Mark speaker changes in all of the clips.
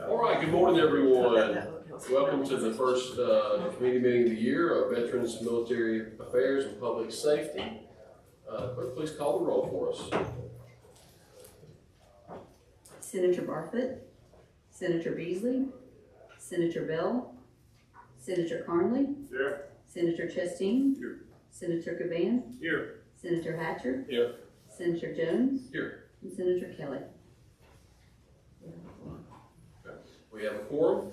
Speaker 1: All right, good morning, everyone. Welcome to the first committee meeting of the year of Veterans, Military Affairs, and Public Safety. Clerk, please call the roll for us.
Speaker 2: Senator Barfoot, Senator Beasley, Senator Bell, Senator Carnley,
Speaker 3: Here.
Speaker 2: Senator Chastain,
Speaker 3: Here.
Speaker 2: Senator Cavan,
Speaker 3: Here.
Speaker 2: Senator Hatcher,
Speaker 3: Here.
Speaker 2: Senator Jones,
Speaker 1: Here.
Speaker 2: and Senator Kelly.
Speaker 1: We have a quorum.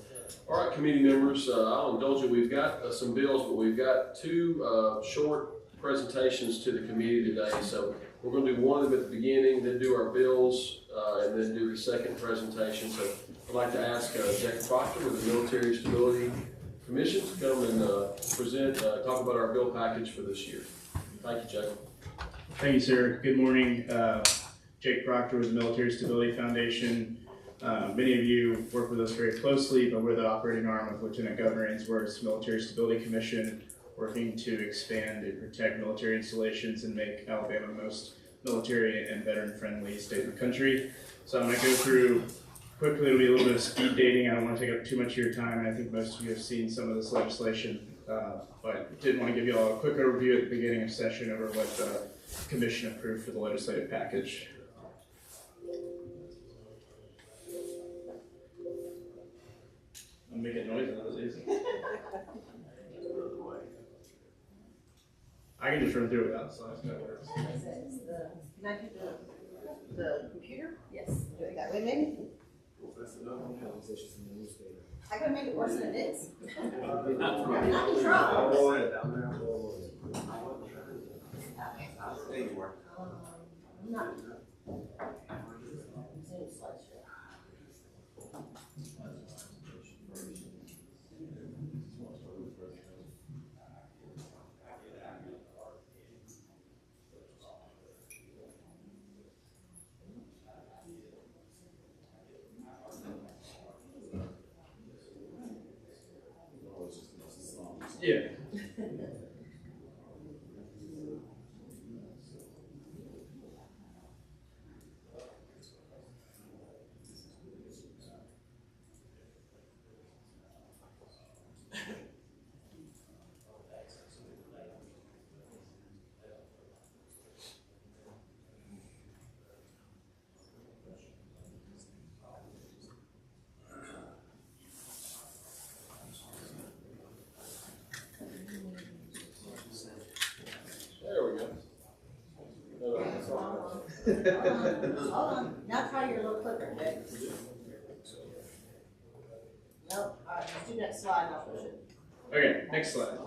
Speaker 1: All right, committee members, I'll indulge you. We've got some bills, but we've got two short presentations to the committee today. So we're going to do one of them at the beginning, then do our bills, and then do the second presentation. So I'd like to ask Jacob Proctor with the Military Stability Commission to come and talk about our bill package for this year. Thank you, Jacob.
Speaker 4: Thank you, sir. Good morning. Jake Proctor with the Military Stability Foundation. Many of you work with us very closely, but we're the operating arm of Lieutenant Governor Ainsworth's Military Stability Commission, working to expand and protect military installations and make Alabama the most military and veteran-friendly state in the country. So I'm going to go through quickly. It'll be a little bit of speed dating. I don't want to take up too much of your time, and I think most of you have seen some of this legislation, but did want to give you all a quick overview at the beginning of session over what the Commission approved for the legislative package. I'm making noise, that was easy. I can just run through it without slides, that works.
Speaker 5: Can I do the computer?
Speaker 2: Yes.
Speaker 5: Do it that way, maybe? I gotta make it worse than it is. I can try.
Speaker 3: There you are.
Speaker 5: Not.
Speaker 4: Yeah.
Speaker 1: There we go.
Speaker 5: Hold on. Now try your little clicker, okay? Nope. All right, let's do that slide and I'll push it.
Speaker 4: Okay, next slide.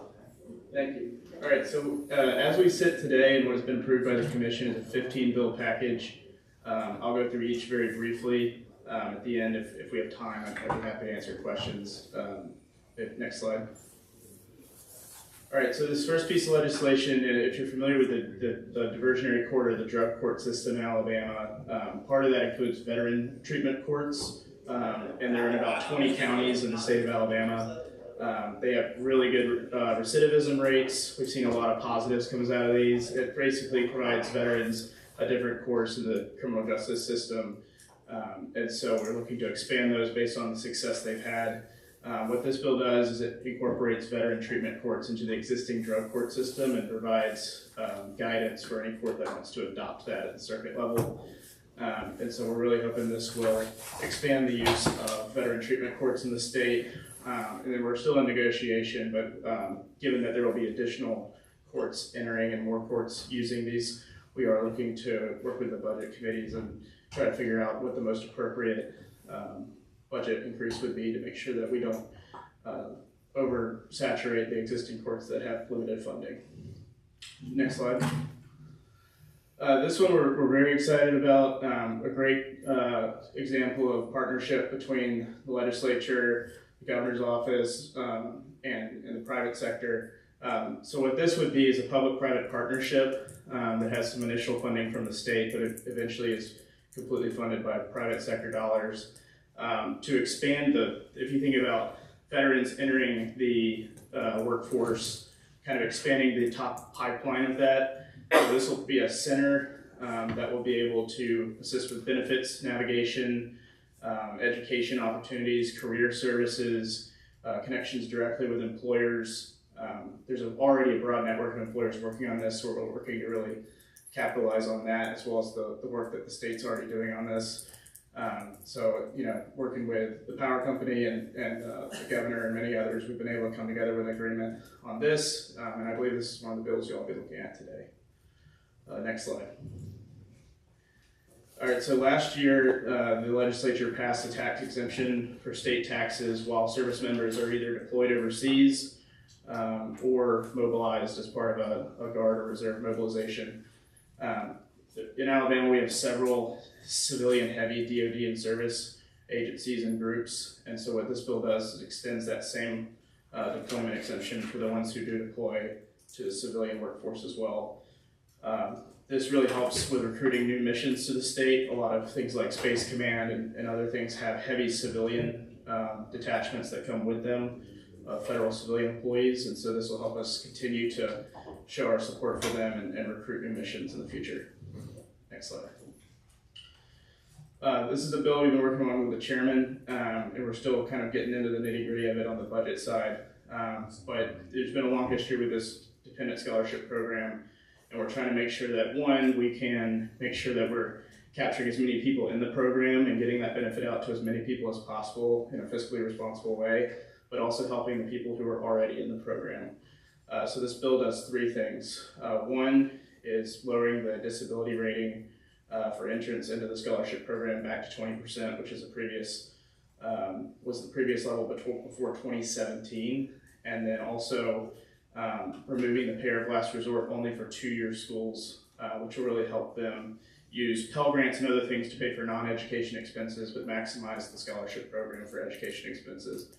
Speaker 4: Thank you. All right, so as we sit today and what has been approved by the Commission is a 15 bill package. I'll go through each very briefly. At the end, if we have time, I'd be happy to answer questions. Next slide. All right, so this first piece of legislation, if you're familiar with the diversionary court or the drug court system in Alabama, part of that includes veteran treatment courts, and they're in about 20 counties in the state of Alabama. They have really good recidivism rates. We've seen a lot of positives comes out of these. It basically provides veterans a different course in the criminal justice system, and so we're looking to expand those based on the success they've had. What this bill does is it incorporates veteran treatment courts into the existing drug court system and provides guidance for any court that wants to adopt that at the circuit level. And so we're really hoping this will expand the use of veteran treatment courts in the state. And then we're still in negotiation, but given that there will be additional courts entering and more courts using these, we are looking to work with the budget committees and try to figure out what the most appropriate budget increase would be to make sure that we don't oversaturate the existing courts that have limited funding. Next slide. This one we're very excited about. A great example of partnership between the legislature, the governor's office, and the private sector. So what this would be is a public-private partnership that has some initial funding from the state, but it eventually is completely funded by private sector dollars. To expand if you think about veterans entering the workforce, kind of expanding the top pipeline of that. So this will be a center that will be able to assist with benefits, navigation, education opportunities, career services, connections directly with employers. There's already a broad network of employers working on this, so we're working to really capitalize on that, as well as the work that the state's already doing on this. So, working with the power company and the governor and many others, we've been able to come together with an agreement on this, and I believe this is one of the bills you'll be looking at today. Next slide. All right, so last year, the legislature passed a tax exemption for state taxes while service members are either deployed overseas or mobilized as part of a Guard or Reserve mobilization. In Alabama, we have several civilian-heavy DoD and service agencies and groups, and so what this bill does is extends that same deployment exemption for the ones who do deploy to the civilian workforce as well. This really helps with recruiting new missions to the state. A lot of things like Space Command and other things have heavy civilian detachments that come with them, federal civilian employees, and so this will help us continue to show our support for them and recruit new missions in the future. Next slide. This is the bill we've been working on with the chairman, and we're still kind of getting into the nitty-gritty of it on the budget side. But there's been a long history with this dependent scholarship program, and we're trying to make sure that, one, we can make sure that we're capturing as many people in the program and getting that benefit out to as many people as possible in a fiscally responsible way, but also helping the people who are already in the program. So this bill does three things. One is lowering the disability rating for entrance into the scholarship program back to 20%, which is was the previous level before 2017, and then also removing the payer of last resort only for two-year schools, which will really help them use Pell Grants and other things to pay for non-education expenses, but maximize the scholarship program for education expenses.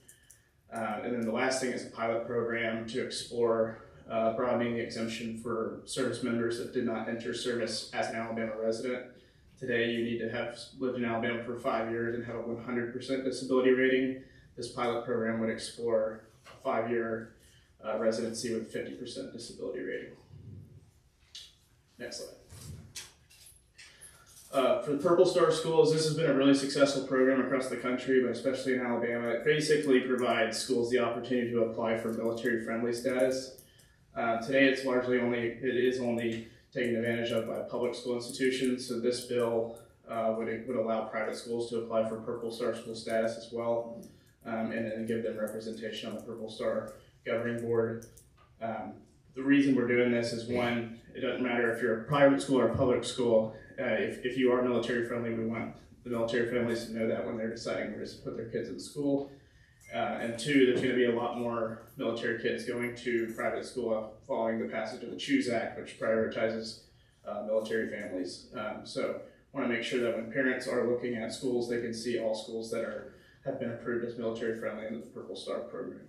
Speaker 4: And then the last thing is a pilot program to explore broadening the exemption for service members that did not enter service as an Alabama resident. Today, you need to have lived in Alabama for 5 years and have a 100% disability rating. This pilot program would explore a 5-year residency with 50% disability rating. Next slide. For the Purple Star schools, this has been a really successful program across the country, but especially in Alabama. It basically provides schools the opportunity to apply for military-friendly status. Today, it is only taken advantage of by public school institutions. So this bill would allow private schools to apply for Purple Star school status as well, and then give them representation on the Purple Star governing board. The reason we're doing this is, one, it doesn't matter if you're a private school or a public school. If you are military friendly, we want the military families to know that when they're deciding where to put their kids in school. And two, there's going to be a lot more military kids going to private school following the passage of the CHOOSE Act, which prioritizes military families. So I want to make sure that when parents are looking at schools, they can see all schools that have been approved as military friendly in the Purple Star program.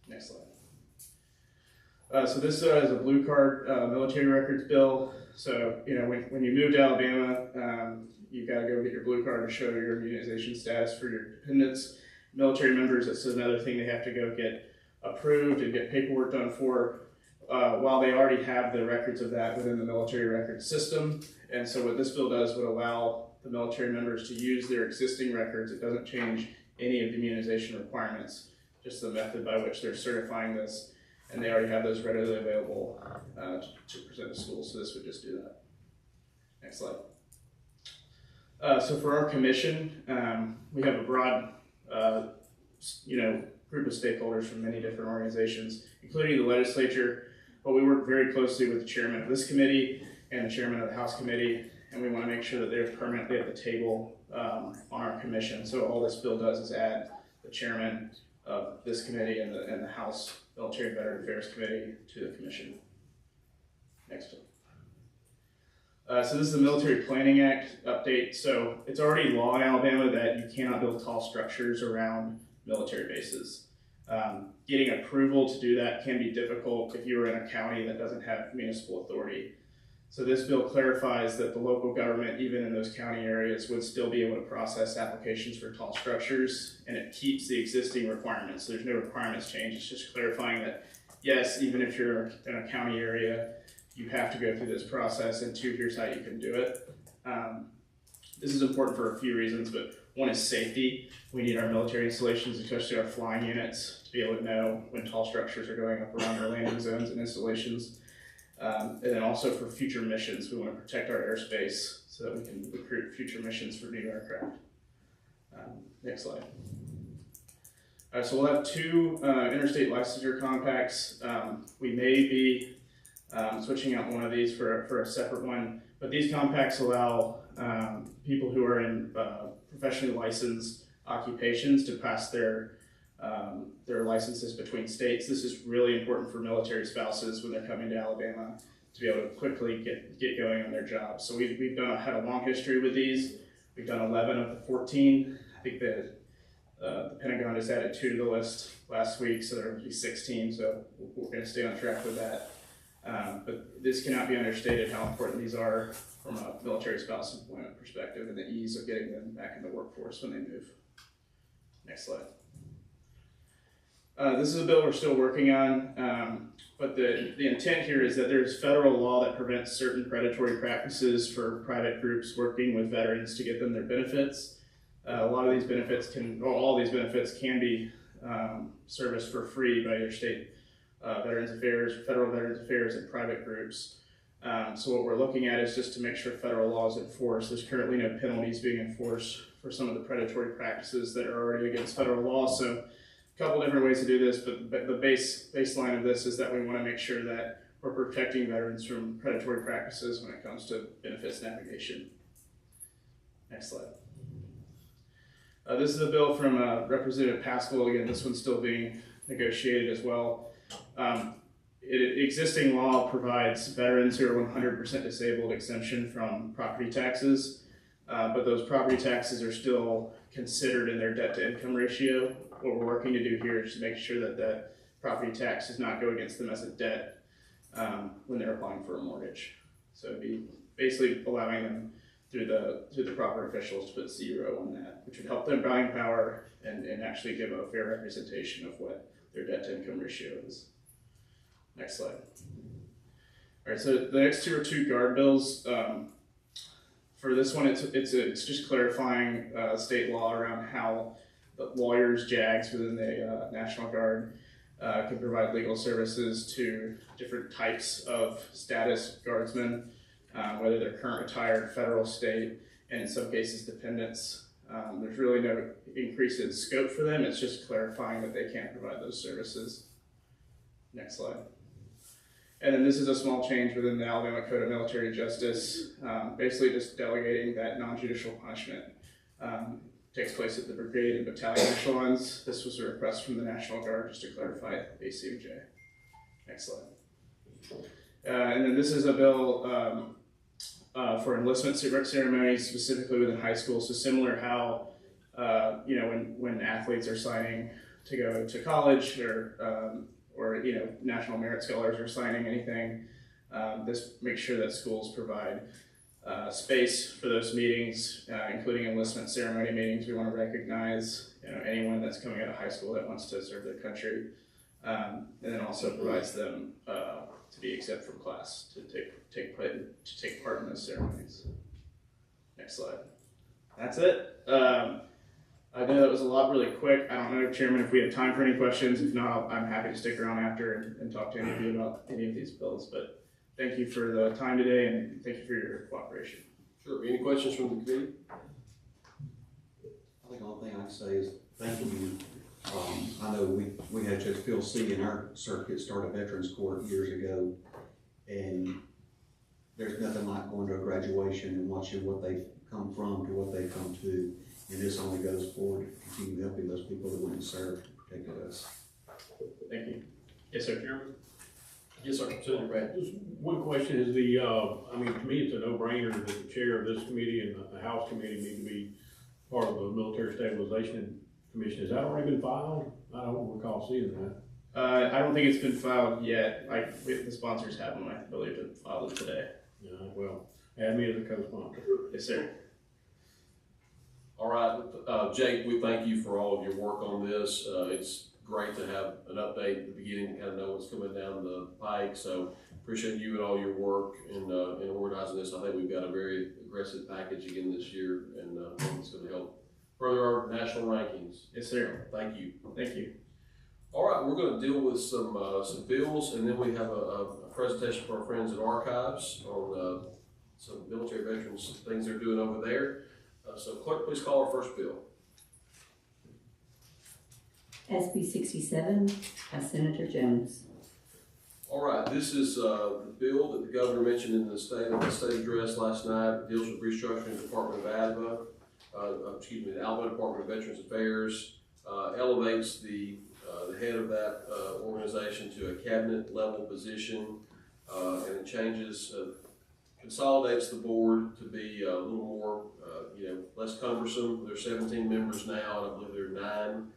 Speaker 4: Next slide. So this is a blue card military records bill. So, when you move to Alabama, you've got to go get your blue card to show your immunization status for your dependents. Military members, that's another thing they have to go get approved and get paperwork done for, while they already have the records of that within the military records system. And so what this bill does would allow the military members to use their existing records. It doesn't change any of the immunization requirements, just the method by which they're certifying this. And they already have those readily available to present to schools, so this would just do that. Next slide. So for our commission, we have a broad, group of stakeholders from many different organizations, including the legislature, but we work very closely with the chairman of this committee and the chairman of the House committee, and we want to make sure that they're permanently at the table on our commission. So all this bill does is add the chairman of this committee and the House Military and Veteran Affairs Committee to the commission. Next one. So this is the Military Planning Act update. So it's already law in Alabama that you cannot build tall structures around military bases. Getting approval to do that can be difficult if you're in a county that doesn't have municipal authority. So this bill clarifies that the local government, even in those county areas, would still be able to process applications for tall structures, and it keeps the existing requirements. There's no requirements change. It's just clarifying that, yes, even if you're in a county area, you have to go through this process, and 2, here's how you can do it. This is important for a few reasons, but one is safety. We need our military installations, especially our flying units, to be able to know when tall structures are going up around our landing zones and installations. And then also for future missions, we want to protect our airspace so that we can recruit future missions for new aircraft. Next slide. All right, so we'll have 2 interstate licensure compacts. We may be switching out one of these for a separate one, but these compacts allow people who are in professionally licensed occupations to pass their licenses between states. This is really important for military spouses when they're coming to Alabama to be able to quickly get going on their jobs. So we've had a long history with these. We've done 11 of the 14. I think the Pentagon just added 2 to the list last week, so there will be 16. So we're going to stay on track with that. But this cannot be understated how important these are from a military spouse employment perspective and the ease of getting them back in the workforce when they move. Next slide. This is a bill we're still working on, but the intent here is that there's federal law that prevents certain predatory practices for private groups working with veterans to get them their benefits. A lot of these benefits all these benefits can be serviced for free by your state Veterans Affairs, federal Veterans Affairs, and private groups. So what we're looking at is just to make sure federal law is enforced. There's currently no penalties being enforced for some of the predatory practices that are already against federal law. So a couple different ways to do this, but the baseline of this is that we want to make sure that we're protecting veterans from predatory practices when it comes to benefits navigation. Next slide. This is a bill from Representative Pascal. Again, this one's still being negotiated as well. Existing law provides veterans who are 100% disabled exemption from property taxes, but those property taxes are still considered in their debt to income ratio. What we're working to do here is to make sure that that property tax does not go against them as a debt when they're applying for a mortgage. So it'd be basically allowing them through the proper officials to put 0 on that, which would help their buying power and actually give a fair representation of what their debt to income ratio is. Next slide. All right, so the next 2 are 2 guard bills. For this one, it's just clarifying state law around how the lawyers, JAGs within the National Guard can provide legal services to different types of status guardsmen, whether they're current, retired, federal, state, and in some cases dependents. There's really no increase in scope for them. It's just clarifying that they can't provide those services. Next slide. And then this is a small change within the Alabama Code of Military Justice, basically just delegating that non-judicial punishment takes place at the brigade and battalion echelons. This was a request from the National Guard just to clarify ACOJ. Next slide. And then this is a bill for enlistment ceremonies, specifically within high school. So similar how, when athletes are signing to go to college or National Merit Scholars are signing anything, this makes sure that schools provide space for those meetings, including enlistment ceremony meetings. We want to recognize anyone that's coming out of high school that wants to serve their country, and then also provides them to be exempt from class to take part in those ceremonies. Next slide. That's it. I know that was a lot really quick. I don't know, Chairman, if we have time for any questions. If not, I'm happy to stick around after and talk to any of you about any of these bills. But thank you for the time today, and thank you for your cooperation.
Speaker 1: Sure. Any questions from the committee?
Speaker 3: I think the only thing I can say is thank you. I know we had Judge Phil C. in our circuit start a Veterans Court years ago, and there's nothing like going to a graduation and watching what they've come from to what they've come to. And this only goes forward to continue helping those people that went and served and protected us.
Speaker 4: Thank you. Yes, sir.
Speaker 6: Chairman?
Speaker 1: Yes, sir. Senator Brad.
Speaker 6: Just one question is to me, it's a no-brainer that the chair of this committee and the House committee need to be part of the Military Stabilization Commission. Has that already been filed? I don't recall seeing that.
Speaker 4: I don't think it's been filed yet. The sponsors have them. I believe to file them today.
Speaker 6: Yeah, well, add me as a co-sponsor.
Speaker 4: Yes, sir.
Speaker 1: All right, Jake, we thank you for all of your work on this. It's great to have an update at the beginning to kind of know what's coming down the pike. So appreciate you and all your work in organizing this. I think we've got a very aggressive package again this year, and I think it's going to help further our national rankings.
Speaker 4: Yes, sir.
Speaker 1: Thank you.
Speaker 4: Thank you.
Speaker 1: All right, we're going to deal with some bills, and then we have a presentation for our friends at Archives on some military veterans, things they're doing over there. So clerk, please call our first bill.
Speaker 2: SB 67 by Senator Jones.
Speaker 1: All right, this is the bill that the governor mentioned in the state address last night. It deals with restructuring the Department of the Alabama Department of Veterans Affairs, elevates the head of that organization to a cabinet level position, and it changes, consolidates the board to be a little more, less cumbersome. There's 17 members now, and I believe there are 9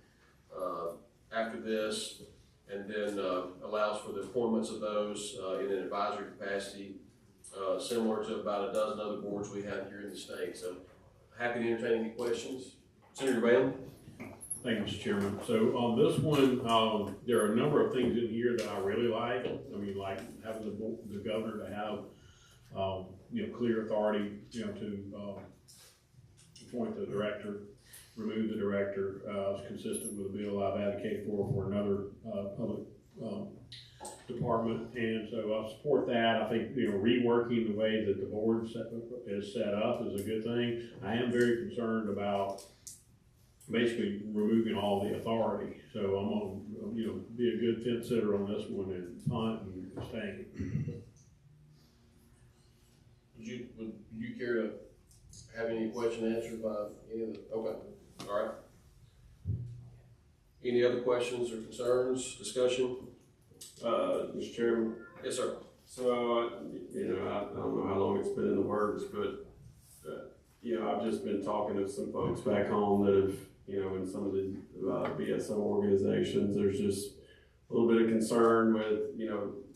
Speaker 1: after this, and then allows for the appointments of those in an advisory capacity, similar to about a dozen other boards we have here in the state. So happy to entertain any questions. Senator Bailey?
Speaker 6: Thank you, Mr. Chairman. So on this one, there are a number of things in here that I really like. I mean, like having the governor to have, clear authority, to appoint the director, remove the director, is consistent with the bill I've advocated for another public department. And so I support that. I think, reworking the way that the board is set up is a good thing. I am very concerned about basically removing all the authority. So I'm gonna, be a good fence sitter on this one and punt and abstain.
Speaker 1: Would you care to have any question answered by any of the, okay, all right. Any other questions or concerns, discussion?
Speaker 7: Mr. Chairman,
Speaker 1: Yes, sir.
Speaker 7: so, I don't know how long it's been in the works, but, I've just been talking to some folks back home that have, in some of the BSO organizations, there's just a little bit of concern with,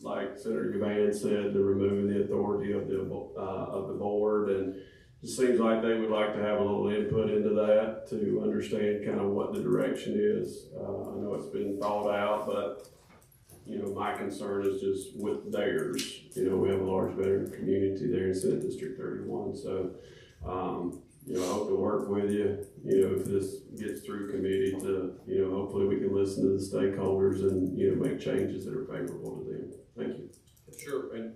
Speaker 7: like Senator Gavan said, the removing the authority of the board, and it just seems like they would like to have a little input into that to understand kind of what the direction is. I know it's been thought out, but my concern is just with theirs. We have a large veteran community there in Senate District 31, so I hope to work with you, if this gets through committee to, hopefully we can listen to the stakeholders and, make changes that are favorable to them. Thank you.
Speaker 1: Sure. And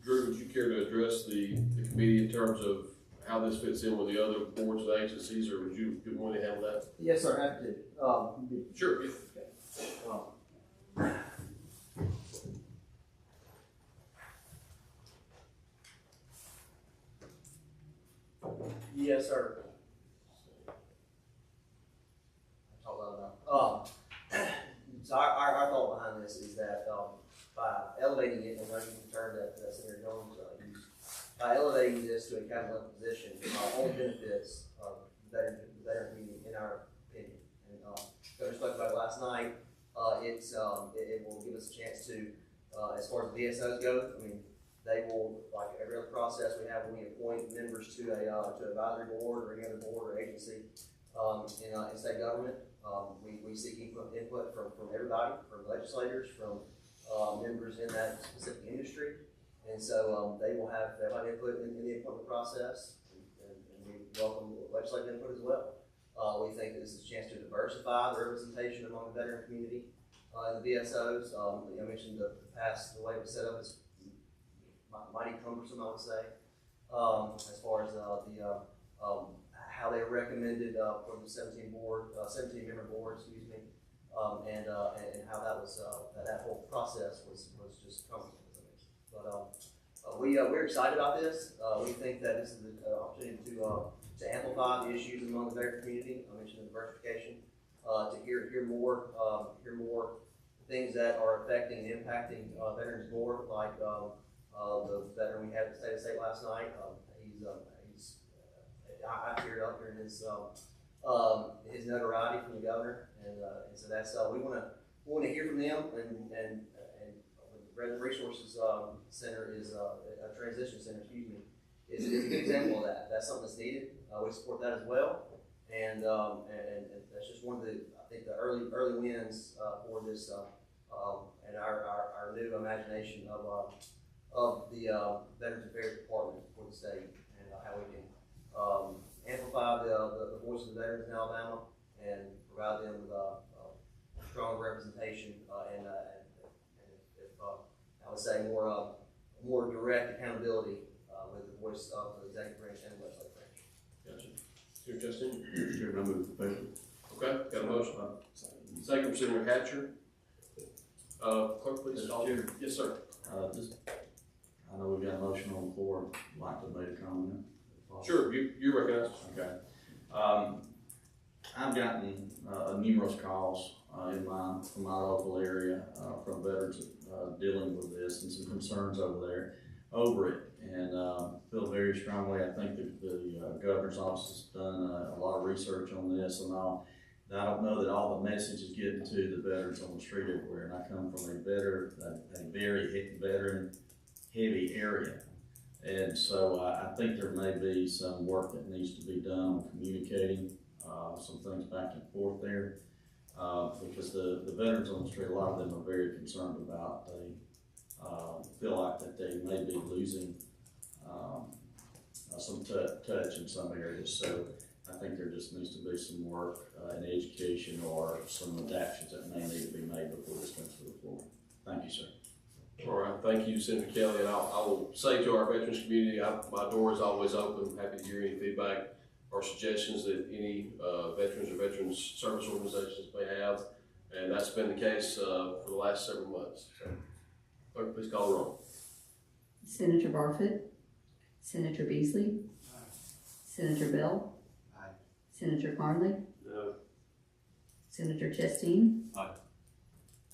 Speaker 1: Drew, would you care to address the committee in terms of how this fits in with the other boards and agencies, or would you want to handle that?
Speaker 8: Yes, sir, happy to.
Speaker 1: Sure. Yeah.
Speaker 8: Yes, sir. Talk loud enough. So our thought behind this is that by elevating it, and I use the term that Senator Jones used, by elevating this to a cabinet level position, all benefits the veteran community, in our opinion. And Governor spoke about it last night. It will give us a chance to, as far as the VSOs go, I mean, they will, like every other process we have when we appoint members to an advisory board or any other board or agency in state government. We seek input from everybody, from legislators, from members in that specific industry. And so they'll have input in the appointment process, and we welcome legislative input as well. We think that this is a chance to diversify the representation among the veteran community in the VSOs. I mentioned the way it was set up is mighty cumbersome, I would say, as far as how they recommended for the 17 member board, and how that was that whole process was just cumbersome. But we're excited about this. We think that this is an opportunity to amplify the issues among the veteran community. I mentioned the diversification, to hear more things that are affecting and impacting Veterans Board, like the veteran we had at the state last night. I teared up during his notoriety from the governor, and so that's we want to hear from them, and the Veteran Resources Center is a transition center, is a good example of that. That's something that's needed. We support that as well, and that's just one of the, I think, the early wins, for this, and our new imagination of the, Veterans Affairs Department for the state, and how we can, amplify the voice of the veterans in Alabama and provide them with a strong representation, and if I would say more direct accountability, with the voice of the executive branch and the legislative branch.
Speaker 1: Gotcha. Senator Justin?
Speaker 7: Mr. Chairman, I move for favor.
Speaker 1: Okay, got a motion. Second from Senator Hatcher. Clerk, please.
Speaker 9: Mr. Chair.
Speaker 1: Yes, sir.
Speaker 9: I know we've got a motion on the floor, I'd like to make a comment.
Speaker 1: Sure, you recognize.
Speaker 9: Okay. I've gotten, numerous calls, from my local area, from veterans, dealing with this and some concerns over it. And, feel very strongly, I think the governor's office has done a lot of research on this and all. I don't know that all the message is getting to the veterans on the street everywhere, and I come from a very veteran heavy area. And so I think there may be some work that needs to be done on communicating, some things back and forth there. Because the veterans on the street, a lot of them are very concerned about, they feel like that they may be losing, some touch in some areas. So I think there just needs to be some work in education or some adaptations that may need to be made before this comes to the floor. Thank you, sir.
Speaker 1: All right, thank you, Senator Kelly, and I will say to our veterans community, my door is always open. I'm happy to hear any feedback or suggestions that any veterans or veterans service organizations may have, and that's been the case for the last several months. So, clerk, please call the roll.
Speaker 2: Senator Barfoot, Senator Beasley, Senator Bell, Senator Carnley,
Speaker 7: No.
Speaker 2: Senator Chasteen,
Speaker 6: Aye.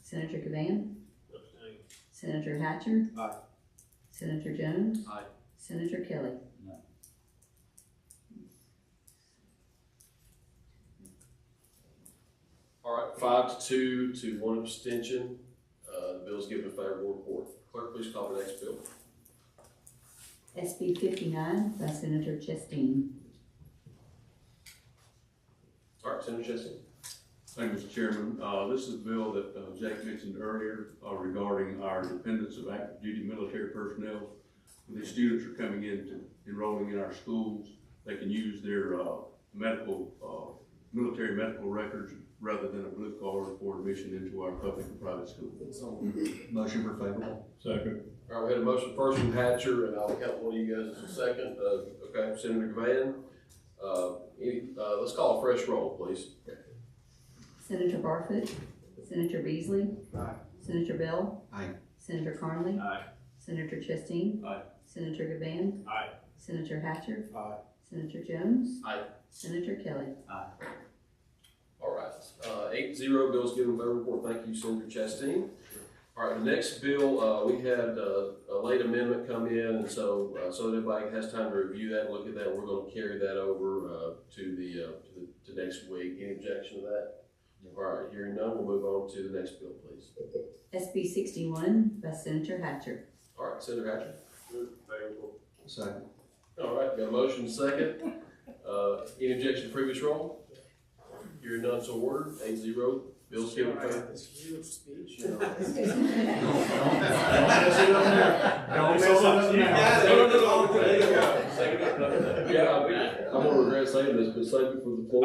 Speaker 2: Senator Gavan,
Speaker 6: Abstain.
Speaker 2: Senator Hatcher,
Speaker 9: Aye.
Speaker 2: Senator Jones,
Speaker 1: Aye.
Speaker 2: Senator Kelly.
Speaker 9: No.
Speaker 1: All right, 5-2 to 1 abstention. The bill is given a favorable report. Clerk, please call the next bill.
Speaker 2: SB 59 by Senator Chasteen.
Speaker 1: All right, Senator Chasteen.
Speaker 10: Thank you, Mr. Chairman. This is a bill that Jake mentioned earlier regarding our dependence of active duty military personnel. When these students are coming in to enrolling in our schools, they can use their military medical records rather than a blue card for admission into our public and private schools.
Speaker 3: Motion for favorable.
Speaker 6: Second.
Speaker 1: All right, we had a motion first from Hatcher, and I'll count one of you guys as a second. Okay, Senator Gavan. Let's call a fresh roll, please.
Speaker 2: Senator Barfoot, Senator Beasley, Senator Bell,
Speaker 3: Aye.
Speaker 2: Senator Carnley,
Speaker 6: Aye.
Speaker 2: Senator Chasteen,
Speaker 6: Aye.
Speaker 2: Senator Gavan,
Speaker 6: Aye.
Speaker 2: Senator Hatcher,
Speaker 6: Aye.
Speaker 2: Senator Jones,
Speaker 1: Aye.
Speaker 2: Senator Kelly.
Speaker 1: All right, 8-0, bill's given favorable report. Thank you, Senator Chasteen. All right, the next bill, we had a late amendment come in, and so that everybody has time to review that and look at that. We're going to carry that over to next week. Any objection to that? All right, hearing none, we'll move on to the next bill, please.
Speaker 2: SB 61 by Senator Hatcher.
Speaker 1: All right, Senator Hatcher.
Speaker 7: Favorable.
Speaker 3: Second.
Speaker 1: All right, got a motion second. Any objection to previous roll? Hearing none, so ordered. 8-0. Bill's given favorable.
Speaker 4: This huge speech.
Speaker 1: No.
Speaker 4: Don't mess it up now.
Speaker 1: Yeah, I'm gonna regret saying this, but save it for the floor.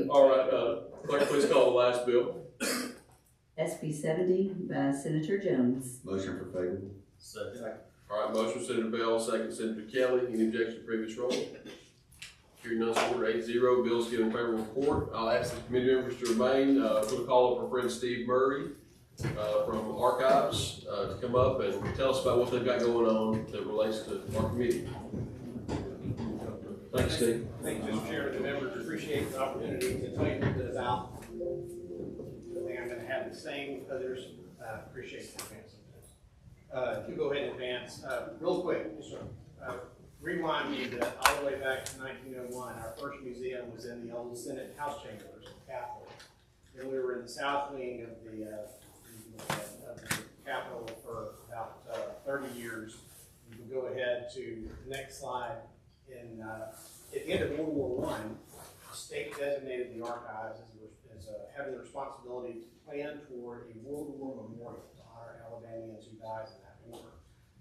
Speaker 1: All right, clerk, please call the last bill.
Speaker 2: SB 70 by Senator Jones.
Speaker 3: Motion for favorable.
Speaker 1: All right, motion Senator Bell, second Senator Kelly. Any objection to previous roll? Hearing none, so ordered. 8-0. Bill's given favorable report. I'll ask the committee members to remain. Put a call up our friend Steve Murray from Archives to come up and tell us about what they've got going on that relates to our committee. Thanks, Steve.
Speaker 11: Thank you, Mr. Chairman and members. Appreciate the opportunity to tell you a little bit about. I think I'm going to have the same others. Appreciate the advance. If you go ahead and advance, real quick, just rewind me all the way back to 1901. Our first museum was in the old Senate House Chambers of the Capitol. Then we were in the south wing of the Capitol for about 30 years. You can go ahead to the next slide. At the end of World War I, the state designated the archives as having the responsibility to plan toward a World War memorial to honor Alabamians who died in that war.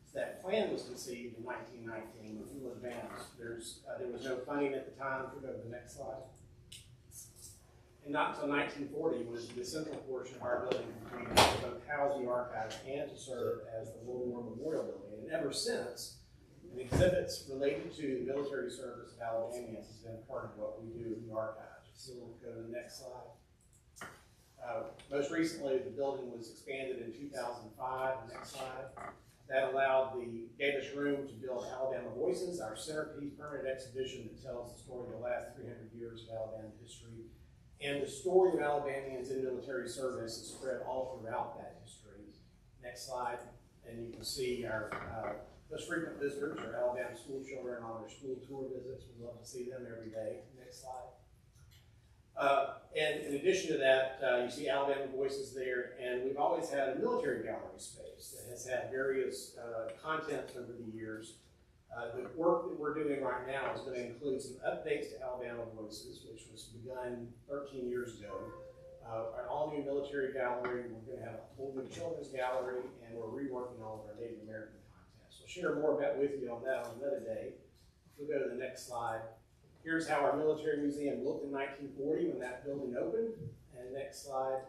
Speaker 11: So that plan was conceived in 1919, a little advanced. There was no funding at the time. If we go to the next slide. And not until 1940 was the central portion of our building completed to both house the archives and to serve as the World War Memorial Building. And ever since, exhibits related to the military service of Alabamians has been part of what we do in the archives. So we'll go to the next slide. Most recently, the building was expanded in 2005. The next slide. That gave us room to build Alabama Voices, our centerpiece permanent exhibition that tells the story of the last 300 years of Alabama history. And the story of Alabamians in military service is spread all throughout that history. Next slide. And you can see our most frequent visitors are Alabama school children on their school tour visits. We love to see them every day. Next slide. And in addition to that, you see Alabama Voices there, and we've always had a military gallery space that has had various contents over the years. The work that we're doing right now is going to include some updates to Alabama Voices, which was begun 13 years ago. An all-new military gallery. We're going to have a whole new children's gallery, and we're reworking all of our Native American content. So I'll share more with you on that on another day. We'll go to the next slide. Here's how our military museum looked in 1940 when that building opened. And next slide.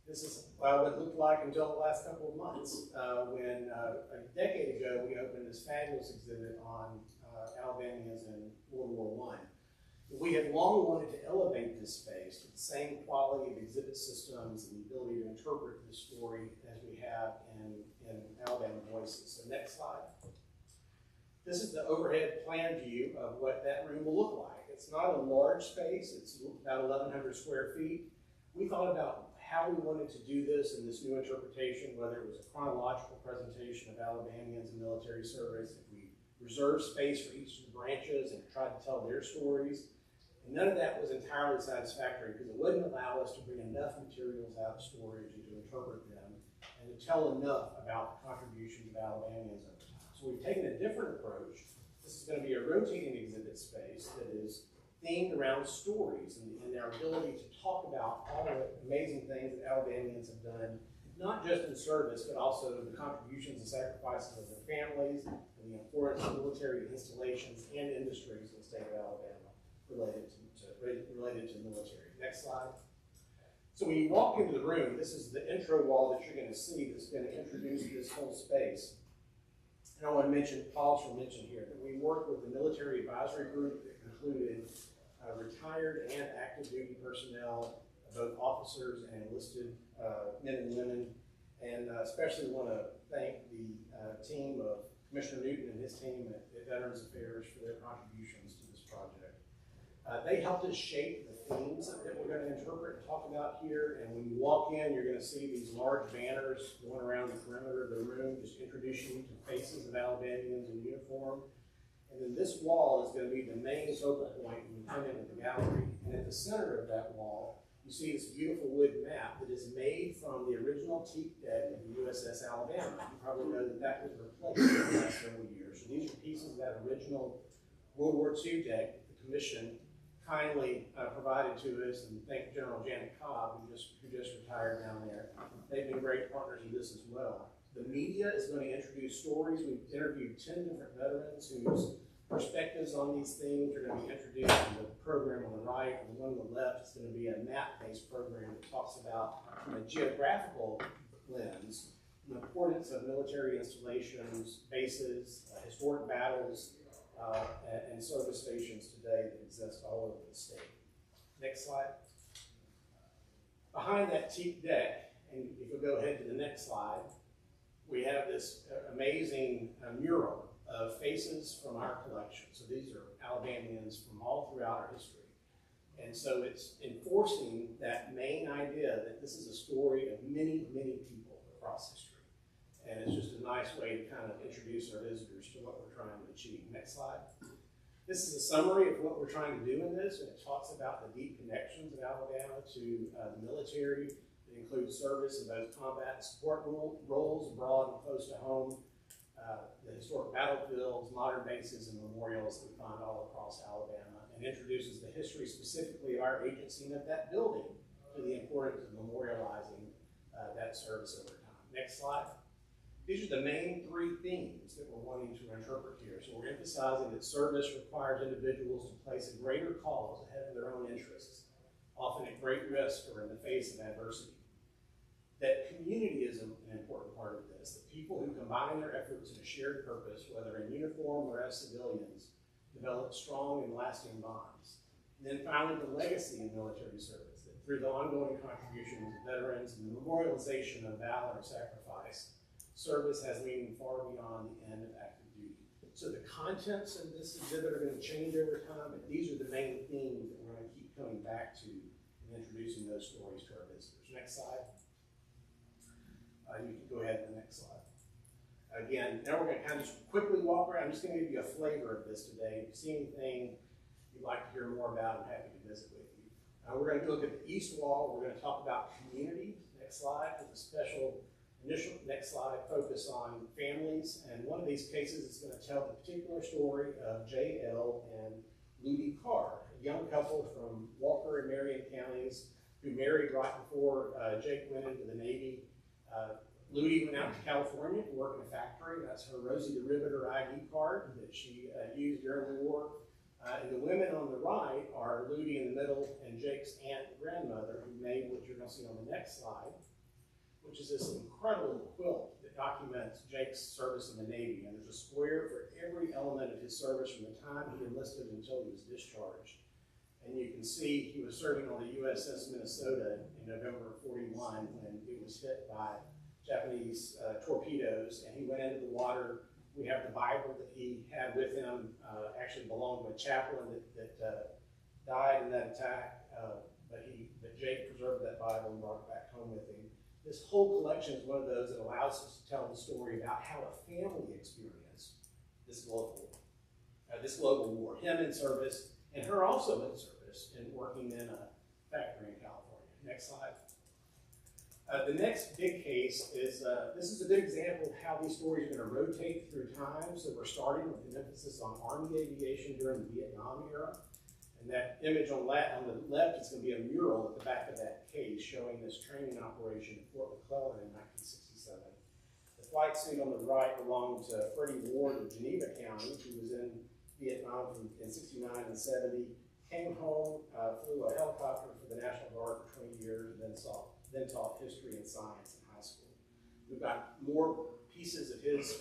Speaker 11: This is what it looked like until the last couple of months when a decade ago we opened this fabulous exhibit on Alabamians in World War I. We have long wanted to elevate this space with the same quality of exhibit systems and the ability to interpret the story as we have in Alabama Voices. So next slide. This is the overhead plan view of what that room will look like. It's not a large space. It's about 1,100 square feet. We thought about how we wanted to do this in this new interpretation, whether it was a chronological presentation of Alabamians and military service, if we reserved space for each of the branches and tried to tell their stories. And none of that was entirely satisfactory because it wouldn't allow us to bring enough materials out of storage and to interpret them and to tell enough about the contributions of Alabamians over time. So we've taken a different approach. This is going to be a rotating exhibit space that is themed around stories and our ability to talk about all the amazing things that Alabamians have done, not just in service, but also the contributions and sacrifices of their families and the importance of military installations and industries in the state of Alabama related to the military. Next slide. So when you walk into the room, this is the intro wall that you're going to see that's going to introduce this whole space. And I want to pause for mention here that we worked with the military advisory group that included retired and active duty personnel, both officers and enlisted men and women, and especially want to thank the team of Commissioner Newton and his team at Veterans Affairs for their contributions to this project. They helped us shape the themes that we're going to interpret and talk about here, and when you walk in, you're going to see these large banners going around the perimeter of the room, just introducing you to faces of Alabamians in uniform. And then this wall is going to be the main focal point when you come into the gallery. And at the center of that wall, you see this beautiful wood map that is made from the original teak deck of the USS Alabama. You probably know that that was replaced in the last several years. So these are pieces of that original World War II deck that the Commission kindly provided to us, and thank General Janet Cobb, who just retired down there. They've been great partners in this as well. The media is going to introduce stories. We've interviewed 10 different veterans whose perspectives on these things are going to be introduced in the program on the right, and the one on the left is going to be a map-based program that talks about, from a geographical lens, the importance of military installations, bases, historic battles, and service stations today that exist all over the state. Next slide. Behind that teak deck, and if you'll go ahead to the next slide, we have this amazing mural of faces from our collection. So these are Alabamians from all throughout our history. And so it's enforcing that main idea that this is a story of many, many people across history. And it's just a nice way to kind of introduce our visitors to what we're trying to achieve. Next slide. This is a summary of what we're trying to do in this, and it talks about the deep connections of Alabama to the military. It includes service in both combat and support roles abroad and close to home. The historic battlefields, modern bases, and memorials that we find all across Alabama, and introduces the history specifically of our agency and of that building to the importance of memorializing that service over time. Next slide. These are the main three themes that we're wanting to interpret here. So we're emphasizing that service requires individuals to place a greater cause ahead of their own interests, often at great risk or in the face of adversity. That community is an important part of this. That people who combine their efforts in a shared purpose, whether in uniform or as civilians, develop strong and lasting bonds. And then finally, the legacy in military service. That through the ongoing contributions of veterans and the memorialization of valor and sacrifice, service has meaning far beyond the end of active duty. So the contents of this exhibit are going to change over time, but these are the main themes that we're going to keep coming back to and introducing those stories to our visitors. Next slide. You can go ahead to the next slide. Again, now we're going to kind of just quickly walk around. I'm just going to give you a flavor of this today. If you see anything you'd like to hear more about, I'm happy to visit with you. We're going to look at the east wall. We're going to talk about community. Next slide, with a special initial, next slide, focus on families. And one of these cases is going to tell the particular story of J.L. and Ludi Carr, a young couple from Walker and Marion counties who married right before Jake went into the Navy. Ludi went out to California to work in a factory. That's her Rosie the Riveter ID card that she used during the war. And the women on the right are Ludi in the middle and Jake's aunt and grandmother, who made what you're going to see on the next slide, which is this incredible quilt that documents Jake's service in the Navy. And there's a square for every element of his service from the time he enlisted until he was discharged. And you can see he was serving on the USS Minnesota in November of '41 when it was hit by Japanese torpedoes, and he went into the water. We have the Bible that he had with him, actually belonged to a chaplain that died in that attack, but Jake preserved that Bible and brought it back home with him. This whole collection is one of those that allows us to tell the story about how a family experienced this global war. Him in service, and her also in service, and working in a factory in California. Next slide. The next big case is, this is a good example of how these stories are going to rotate through time. So we're starting with an emphasis on Army aviation during the Vietnam era. And that image on the left is going to be a mural at the back of that case showing this training operation at Fort McClellan in 1967. The flight suit on the right belonged to Freddie Ward of Geneva County, who was in Vietnam in 69 and 70, came home, flew a helicopter for the National Guard for 20 years, and then taught history and science in high school. We've got more pieces of his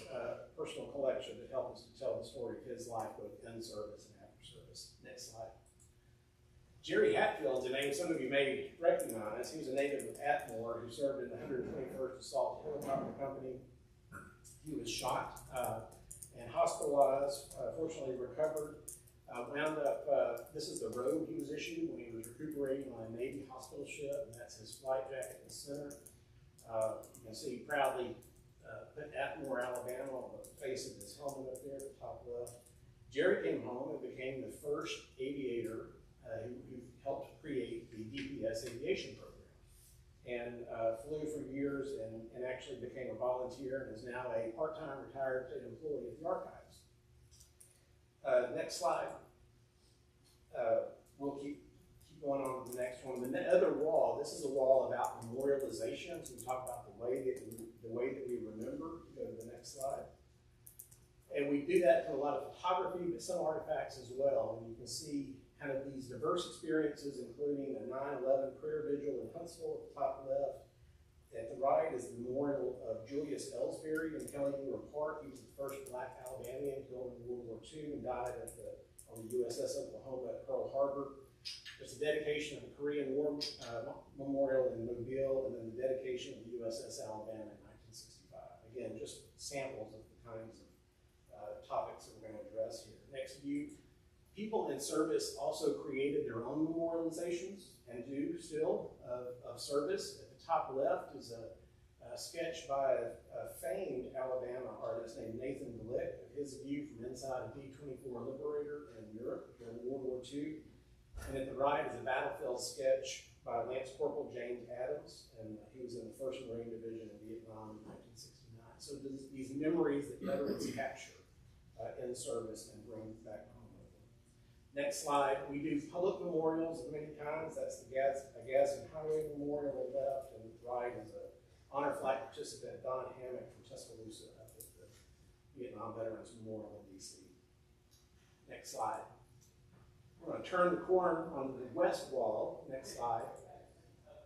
Speaker 11: personal collection that help us to tell the story of his life, both in service and after service. Next slide. Jerry Hatfield's a name some of you may recognize. He was a native of Atmore who served in the 121st Assault Helicopter Company. He was shot and hospitalized, fortunately recovered. Wound up, this is the robe he was issued when he was recuperating on a Navy hospital ship, and that's his flight jacket in the center. You can see he proudly put Atmore, Alabama on the face of his helmet up there at the top left. Jerry came home and became the first aviator who helped create the DPS aviation program, and flew for years and actually became a volunteer and is now a part-time retired employee at the archives. Next slide. We'll keep going on to the next one. The other wall, this is a wall about memorializations. We talk about the way that we remember. Go to the next slide. And we do that through a lot of photography, but some artifacts as well. And you can see kind of these diverse experiences, including a 9/11 prayer vigil in Huntsville at the top left. At the right is the memorial of Julius Ellsbury in Kelly Ingram Park. He was the first Black Alabamian killed in World War II and died on the USS Oklahoma at Pearl Harbor. There's the dedication of the Korean War Memorial in Mobile, and then the dedication of the USS Alabama in 1965. Again, just samples of the kinds of topics that we're going to address here. Next view. People in service also created their own memorializations and do still of service. At the top left is a sketch by a famed Alabama artist named Nathan Blick of his view from inside a B-24 Liberator in Europe during World War II. And at the right is a battlefield sketch by Lance Corporal James Adams, and he was in the 1st Marine Division in Vietnam in 1969. So these memories that veterans capture in service and bring back home with them. Next slide, we do public memorials of many kinds. That's the Gadsden Highway Memorial on the left, and right is a honor flight participant, Don Hammock from Tuscaloosa, up at the Vietnam Veterans Memorial in DC. Next slide. We're going to turn the corner on the west wall, next slide,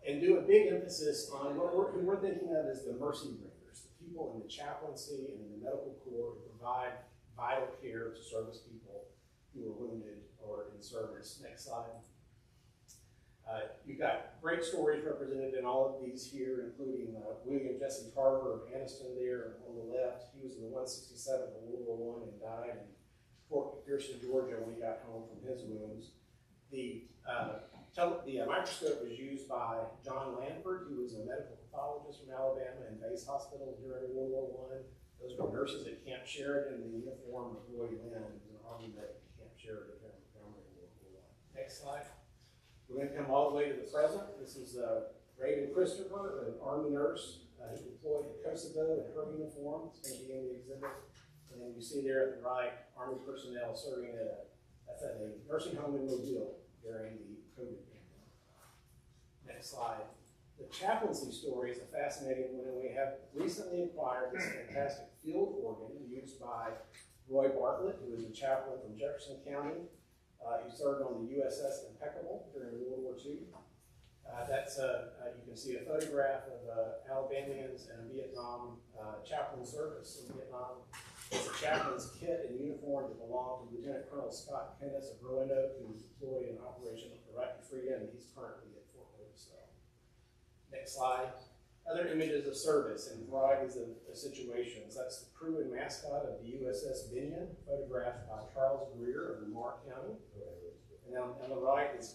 Speaker 11: and do a big emphasis on who we're thinking of as the mercy bringers, the people in the chaplaincy and in the medical corps who provide vital care to service people who are wounded or in service. Next slide. You've got great stories represented in all of these here, including William Jesse Tarver of Anniston there on the left. He was in the 167th of World War I and died in Fort McPherson, Georgia, when he got home from his wounds. The microscope was used by John Lanford, who was a medical pathologist from Alabama in Base Hospital during World War I. Those were nurses at Camp Sheridan in the uniform of Roy Lynn, who was an Army medic at Camp Sheridan during World War I. Next slide. We're going to come all the way to the present. This is Raven Christopher, an Army nurse who deployed at Kosovo in her uniform. It's going to be in the exhibit. And then you see there at the right, Army personnel serving at a nursing home in Mobile during the COVID pandemic. Next slide. The chaplaincy story is a fascinating one, and we have recently acquired this fantastic field organ used by Roy Bartlett, who is a chaplain from Jefferson County. He served on the USS Impeccable during World War II. You can see a photograph of Alabamians and a Vietnam chaplain service in Vietnam. It's a chaplain's kit and uniform that belonged to Lieutenant Colonel Scott Pennis of Roanoke, who was deployed in Operation Iraqi Freedom, and he's currently at Fort Lauderdale. Next slide. Other images of service and varieties of situations. That's the crew and mascot of the USS Binion, photographed by Charles Greer of Lamar County. And on the right is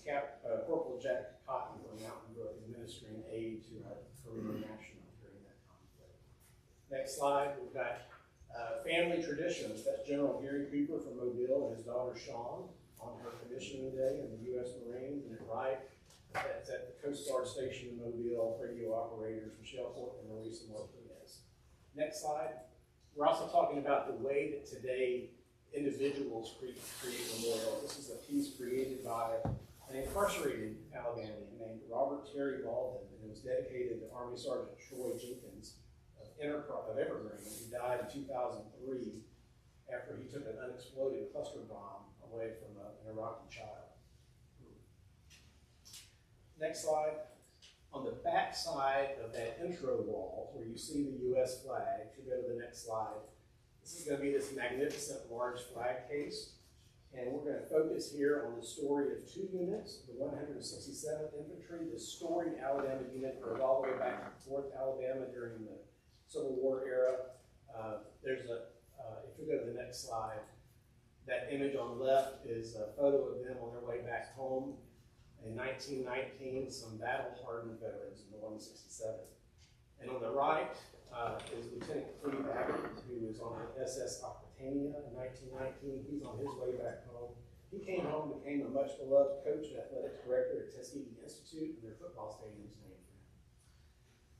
Speaker 11: Corporal Jack Cotton from Mountain Brook, administering aid to our Korean national during that conflict. Next slide, we've got family traditions. That's General Gary Cooper from Mobile and his daughter Shawn on her commissioning day in the U.S. Marines. And at right, that's at the Coast Guard Station in Mobile, radio operators Michelle Horton and Marisa Martinez. Next slide. We're also talking about the way that today individuals create memorials. This is a piece created by an incarcerated Alabamian named Robert Terry Walden, and it was dedicated to Army Sergeant Troy Jenkins of Evergreen, who died in 2003 after he took an unexploded cluster bomb away from an Iraqi child. Next slide. On the back side of that intro wall, where you see the U.S. flag, if you go to the next slide, this is going to be this magnificent large flag case. And we're going to focus here on the story of two units, the 167th Infantry, the storied Alabama unit goes all the way back to 4th Alabama during the Civil War era. If you go to the next slide, that image on the left is a photo of them on their way back home. In 1919, some battle-hardened veterans in the 167th. And on the right is Lieutenant Cleve Abbott, who was on the SS Aquitania in 1919. He's on his way back home. He came home, became a much-beloved coach and athletic director at Tuskegee Institute, and their football stadium is named for him.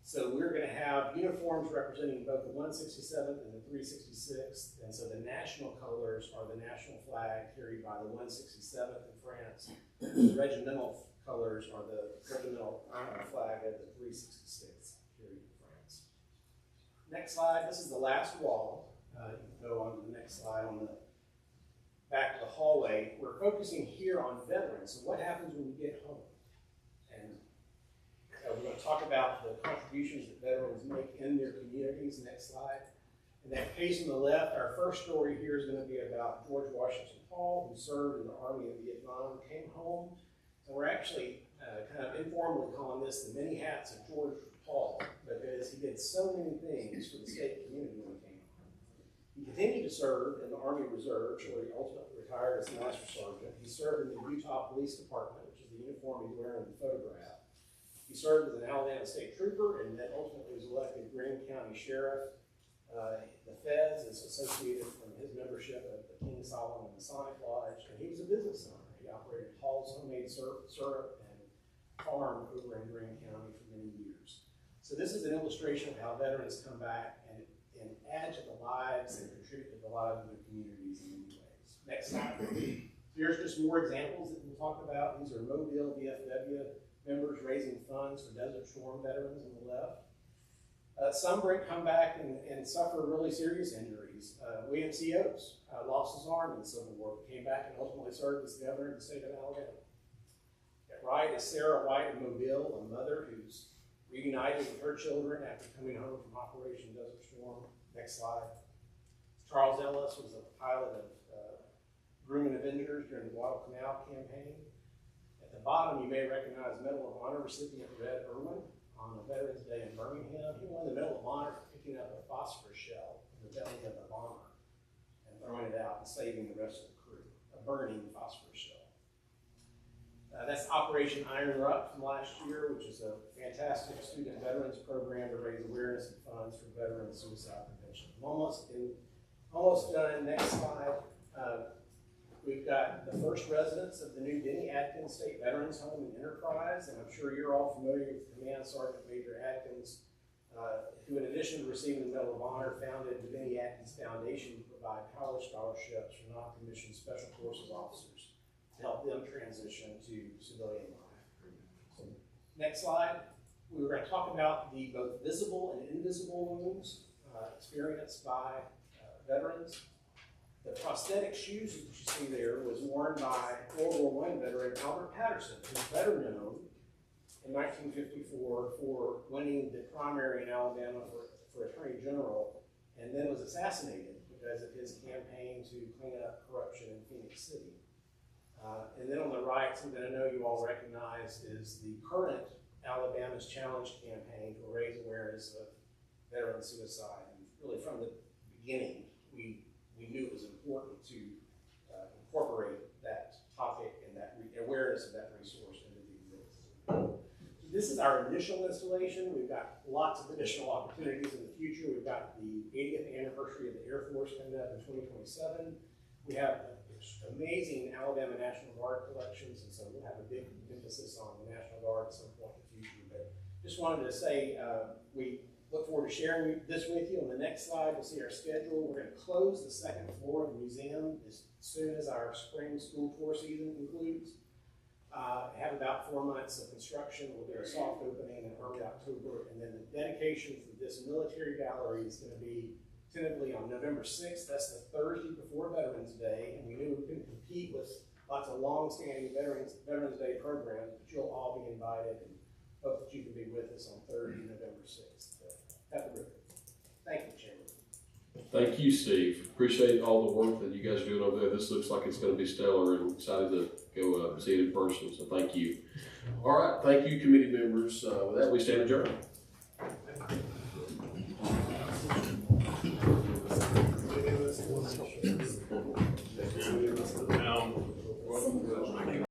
Speaker 11: So we're going to have uniforms representing both the 167th and the 366th, and so the national colors are the national flag carried by the 167th in France. The regimental colors are the regimental flag of the 366th carried in France. Next slide. This is the last wall. You can go on to the next slide on the back of the hallway. We're focusing here on veterans. So what happens when we get home? And we're going to talk about the contributions that veterans make in their communities. Next slide. In that case on the left, our first story here is going to be about George Washington Paul, who served in the Army of Vietnam, came home. And we're actually kind of informally calling this the many hats of George Paul, because he did so many things for the state community when he came home. He continued to serve in the Army Reserve, where he ultimately retired as Master Sergeant. He served in the Utah Police Department, which is the uniform he's wearing in the photograph. He served as an Alabama State Trooper, and then ultimately was elected Greene County Sheriff. The Fez is associated from his membership at the King Solomon Masonic Lodge, and he was a business owner. He operated Hall's Homemade Syrup and farm over in Greene County for many years. So this is an illustration of how veterans come back and can add to the lives and contribute to the lives of their communities in many ways. Next slide. Here's just more examples that we'll talk about. These are Mobile VFW members raising funds for Desert Storm veterans on the left. Some come back and suffer really serious injuries. William C. Oates lost his arm in the Civil War, came back and ultimately served as governor of the state of Alabama. At right is Sarah White of Mobile, a mother who's reunited with her children after coming home from Operation Desert Storm. Next slide. Charles Ellis was a pilot of Grooming Avengers during the Guadalcanal campaign. At the bottom, you may recognize Medal of Honor recipient Red Irwin on Veterans Day in Birmingham. He won the Medal of Honor for picking up a phosphorus shell in the belly of a bomber and throwing it out and saving the rest of the crew, a burning phosphorus shell. That's Operation Iron Ruck from last year, which is a fantastic student veterans program to raise awareness and funds for veteran suicide prevention. I'm almost done. Next slide. We've got the first residents of the new Denny Atkins State Veterans Home and Enterprise, and I'm sure you're all familiar with Command Sergeant Major Atkins, who in addition to receiving the Medal of Honor, founded the Denny Atkins Foundation to provide college scholarships for non-commissioned Special Forces officers to help them transition to civilian life. So, next slide. We were going to talk about the both visible and invisible wounds experienced by veterans. The prosthetic shoes that you see there was worn by World War I veteran Albert Patterson, who's better known in 1954 for winning the primary in Alabama for Attorney General, and then was assassinated because of his campaign to clean up corruption in Phoenix City. And then on the right, something I know you all recognize is the current Alabama's Challenge campaign to raise awareness of veteran suicide. And really from the beginning, we knew it was important to incorporate that topic and that awareness of that resource into the exhibits. This is our initial installation. We've got lots of additional opportunities in the future. We've got the 80th anniversary of the Air Force coming up in 2027. We have amazing Alabama National Guard collections, and so we'll have a big emphasis on the National Guard at some point in the future. But just wanted to say we look forward to sharing this with you. On the next slide, you'll see our schedule. We're going to close the second floor of the museum as soon as our spring school tour season concludes. Have about 4 months of construction. We'll do a soft opening in early October, and then the dedication for this military gallery is going to be tentatively on November 6th. That's the Thursday before Veterans Day, and we knew we couldn't compete with lots of long-standing Veterans Day programs, but you'll all be invited, and hope that you can be with us on Thursday, November 6th. Have a good day. Thank you, Chairman.
Speaker 1: Thank you, Steve. Appreciate all the work that you guys are doing over there. This looks like it's going to be stellar, and excited to go see it in person, so thank you. All right, thank you, committee members. With that, we stand adjourned.